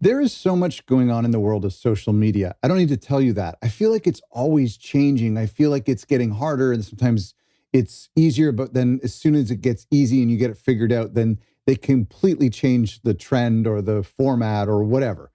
There is so much going on in the world of social media. I don't need to tell you that. I feel like it's always changing. I feel like it's getting harder and sometimes it's easier, but then as soon as it gets easy and you get it figured out, then they completely change the trend or the format or whatever.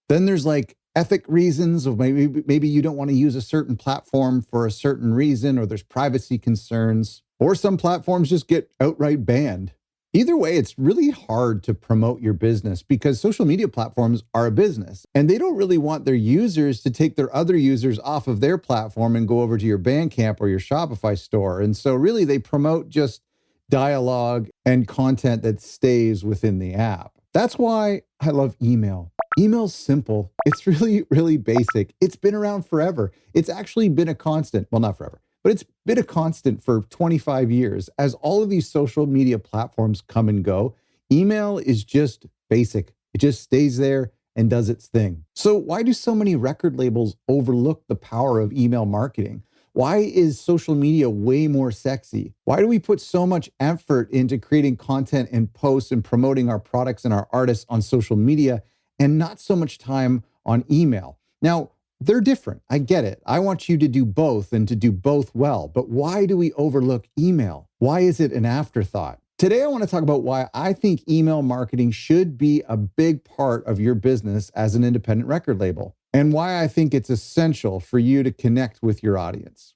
Then there's like ethic reasons of maybe you don't want to use a certain platform for a certain reason, or there's privacy concerns, or some platforms just get outright banned. Either way, it's really hard to promote your business because social media platforms are a business and they don't really want their users to take their other users off of their platform and go over to your Bandcamp or your Shopify store. And so really they promote just dialogue and content that stays within the app. That's why I love email. Email's simple. It's really, really basic. It's been around forever. It's actually been a constant. Well, not forever, but it's been a constant for 25 years. As all of these social media platforms come and go, email is just basic. It just stays there and does its thing. So why do so many record labels overlook the power of email marketing? Why is social media way more sexy? Why do we put so much effort into creating content and posts and promoting our products and our artists on social media and not so much time on email? Now, they're different. I get it. I want you to do both and to do both well. But why do we overlook email? Why is it an afterthought? Today, I want to talk about why I think email marketing should be a big part of your business as an independent record label, and why I think it's essential for you to connect with your audience.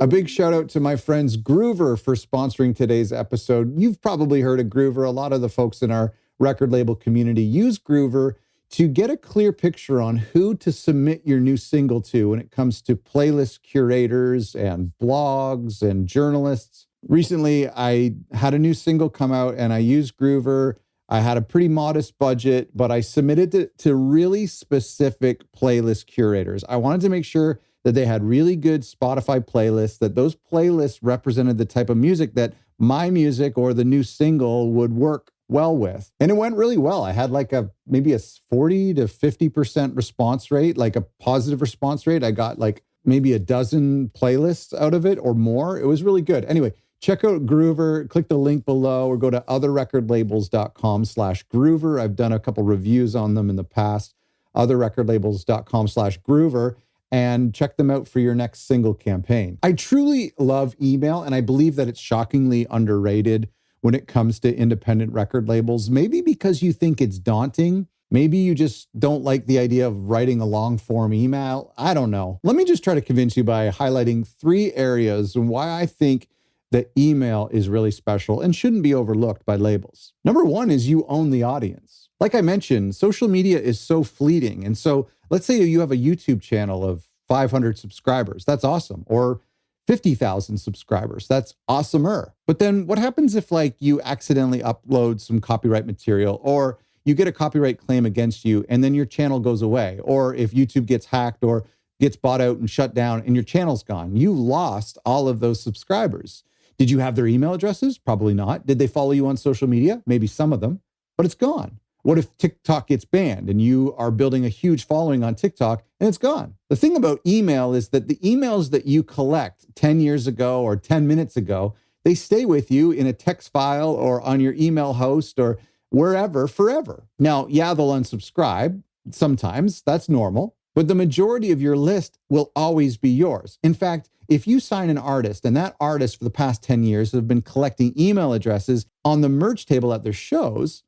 A big shout out to my friends Groover for sponsoring today's episode. You've probably heard of Groover. A lot of the folks in our record label community use Groover to get a clear picture on who to submit your new single to when it comes to playlist curators and blogs and journalists. Recently, I had a new single come out and I used Groover. I had a pretty modest budget, but I submitted it to really specific playlist curators. I wanted to make sure that they had really good Spotify playlists, that those playlists represented the type of music that my music or the new single would work well with. And it went really well. I had like maybe a 40 to 50% response rate, like a positive response rate. I got like maybe a dozen playlists out of it or more. It was really good. Anyway, check out Groover, click the link below or go to otherrecordlabels.com/Groover. I've done a couple reviews on them in the past, otherrecordlabels.com/Groover, and check them out for your next single campaign. I truly love email, and I believe that it's shockingly underrated when it comes to independent record labels, maybe because you think it's daunting. Maybe you just don't like the idea of writing a long form email. I don't know. Let me just try to convince you by highlighting 3 areas and why I think that email is really special and shouldn't be overlooked by labels. Number 1 is you own the audience. Like I mentioned, social media is so fleeting. And so let's say you have a YouTube channel of 500 subscribers. That's awesome. Or 50,000 subscribers. That's awesomer. But then what happens if like you accidentally upload some copyright material, or you get a copyright claim against you and then your channel goes away? Or if YouTube gets hacked or gets bought out and shut down and your channel's gone, you lost all of those subscribers. Did you have their email addresses? Probably not. Did they follow you on social media? Maybe some of them, but it's gone. What if TikTok gets banned and you are building a huge following on TikTok and it's gone? The thing about email is that the emails that you collect 10 years ago or 10 minutes ago, they stay with you in a text file or on your email host or wherever forever. Now, yeah, they'll unsubscribe sometimes. That's normal. But the majority of your list will always be yours. In fact, if you sign an artist and that artist for the past 10 years have been collecting email addresses on the merch table at their shows,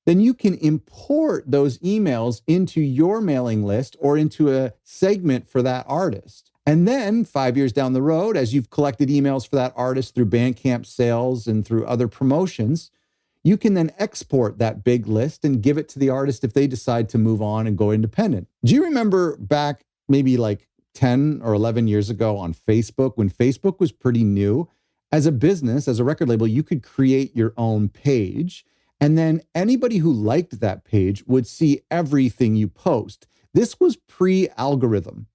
then you can import those emails into your mailing list or into a segment for that artist. And then 5 years down the road, as you've collected emails for that artist through Bandcamp sales and through other promotions, you can then export that big list and give it to the artist if they decide to move on and go independent. Do you remember back maybe like 10 or 11 years ago on Facebook, when Facebook was pretty new? As a business, as a record label, you could create your own page. And then anybody who liked that page would see everything you post. This was pre-algorithm.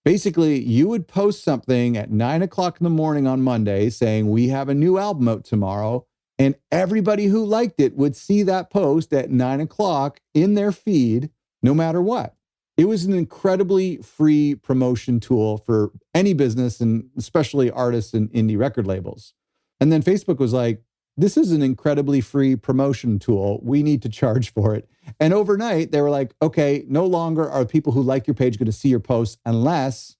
Basically, you would post something at 9 o'clock in the morning on Monday saying, we have a new album out tomorrow. And everybody who liked it would see that post at 9 o'clock in their feed, no matter what. It was an incredibly free promotion tool for any business, and especially artists and indie record labels. And then Facebook was like, this is an incredibly free promotion tool. We need to charge for it. And overnight, they were like, okay, no longer are people who like your page going to see your posts unless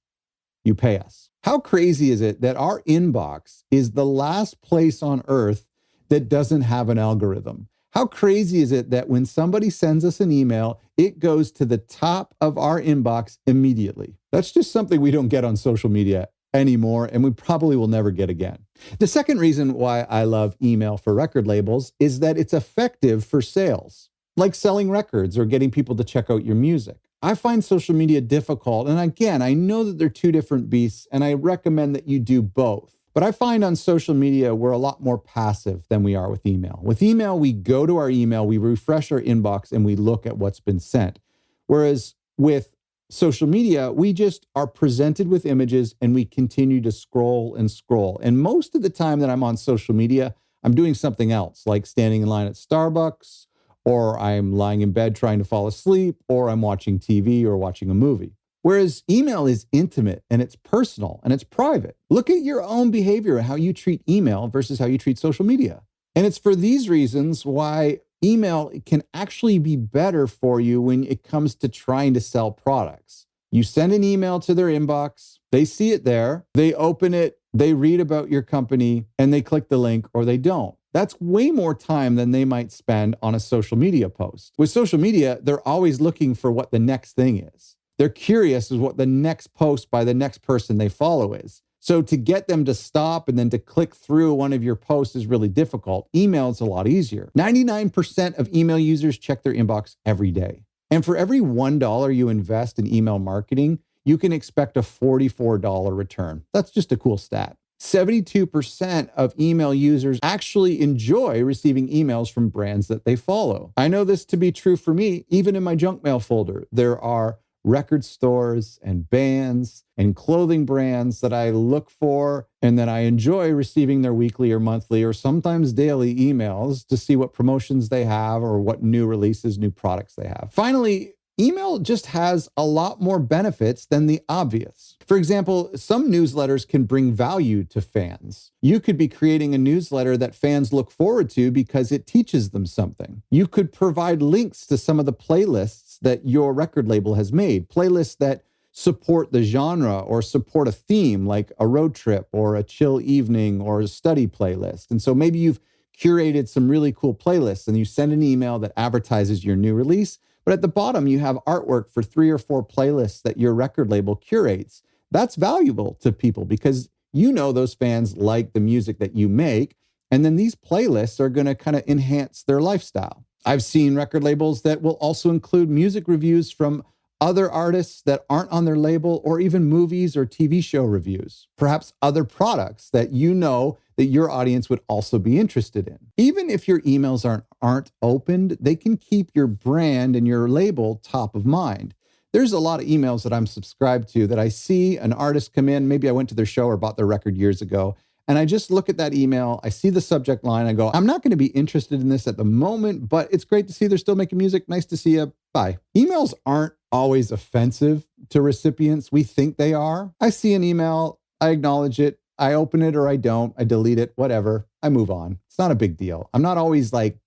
you pay us. How crazy is it that our inbox is the last place on earth that doesn't have an algorithm? How crazy is it that when somebody sends us an email, it goes to the top of our inbox immediately? That's just something we don't get on social media anymore, and we probably will never get again. The second reason why I love email for record labels is that it's effective for sales, like selling records or getting people to check out your music. I find social media difficult, and again, I know that they're two different beasts, and I recommend that you do both. But I find on social media, we're a lot more passive than we are with email. With email, we go to our email, we refresh our inbox, and we look at what's been sent. Whereas with social media, we just are presented with images and we continue to scroll and scroll. And most of the time that I'm on social media, I'm doing something else, like standing in line at Starbucks, or I'm lying in bed trying to fall asleep, or I'm watching TV or watching a movie. Whereas email is intimate and it's personal and it's private. Look at your own behavior, how you treat email versus how you treat social media. And it's for these reasons why email can actually be better for you when it comes to trying to sell products. You send an email to their inbox, they see it there, they open it, they read about your company, and they click the link or they don't. That's way more time than they might spend on a social media post. With social media, they're always looking for what the next thing is. They're curious as what the next post by the next person they follow is. So to get them to stop and then to click through one of your posts is really difficult. Email is a lot easier. 99% of email users check their inbox every day. And for every $1 you invest in email marketing, you can expect a $44 return. That's just a cool stat. 72% of email users actually enjoy receiving emails from brands that they follow. I know this to be true for me. Even in my junk mail folder, there are record stores and bands and clothing brands that I look for and that I enjoy receiving their weekly or monthly or sometimes daily emails to see what promotions they have or what new releases, new products they have. Finally, email just has a lot more benefits than the obvious. For example, some newsletters can bring value to fans. You could be creating a newsletter that fans look forward to because it teaches them something. You could provide links to some of the playlists that your record label has made, playlists that support the genre or support a theme like a road trip or a chill evening or a study playlist. And so maybe you've curated some really cool playlists and you send an email that advertises your new release, but at the bottom you have artwork for 3 or 4 playlists that your record label curates. That's valuable to people because you know those fans like the music that you make, and then these playlists are going to kind of enhance their lifestyle. I've seen record labels that will also include music reviews from other artists that aren't on their label, or even movies or TV show reviews, perhaps other products that you know that your audience would also be interested in. Even if your emails aren't opened, they can keep your brand and your label top of mind. There's a lot of emails that I'm subscribed to that I see an artist come in, maybe I went to their show or bought their record years ago, and I just look at that email, I see the subject line, I go, I'm not going to be interested in this at the moment, but it's great to see they're still making music. Nice to see you. Bye. Emails aren't always offensive to recipients. We think they are. I see an email, I acknowledge it, I open it or I don't, I delete it, whatever, I move on. It's not a big deal. I'm not always like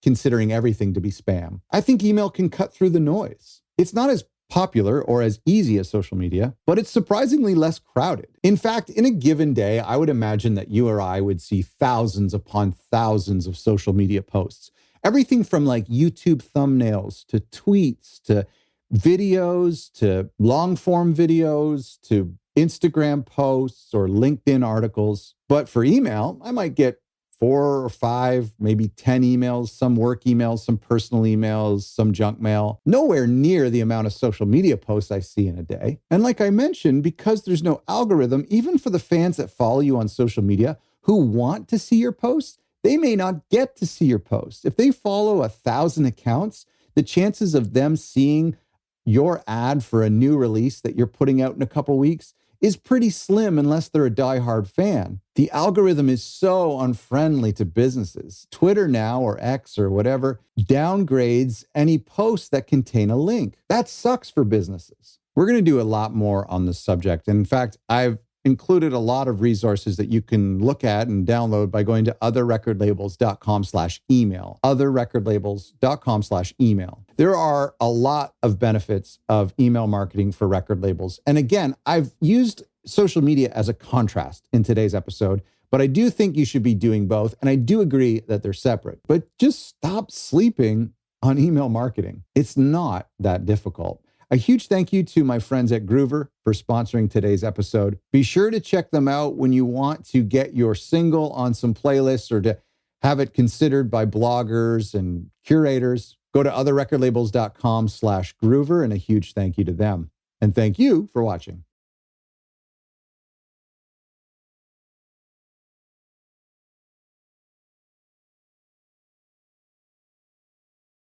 considering everything to be spam. I think email can cut through the noise. It's not as popular or as easy as social media, but it's surprisingly less crowded. In fact, in a given day, I would imagine that you or I would see thousands upon thousands of social media posts. Everything from like YouTube thumbnails to tweets to videos to long form videos to Instagram posts or LinkedIn articles. But for email, I might get 4 or 5, maybe 10 emails, some work emails, some personal emails, some junk mail, nowhere near the amount of social media posts I see in a day. And like I mentioned, because there's no algorithm, even for the fans that follow you on social media who want to see your posts, they may not get to see your posts. If they follow 1,000 accounts, the chances of them seeing your ad for a new release that you're putting out in a couple weeks is pretty slim unless they're a diehard fan. The algorithm is so unfriendly to businesses. Twitter now, or X or whatever, downgrades any posts that contain a link. That sucks for businesses. We're going to do a lot more on this subject. In fact, I've included a lot of resources that you can look at and download by going to otherrecordlabels.com/email, otherrecordlabels.com/email. There are a lot of benefits of email marketing for record labels. And again, I've used social media as a contrast in today's episode, but I do think you should be doing both. And I do agree that they're separate, but just stop sleeping on email marketing. It's not that difficult. A huge thank you to my friends at Groover for sponsoring today's episode. Be sure to check them out when you want to get your single on some playlists or to have it considered by bloggers and curators. Go to otherrecordlabels.com/Groover, and a huge thank you to them. And thank you for watching.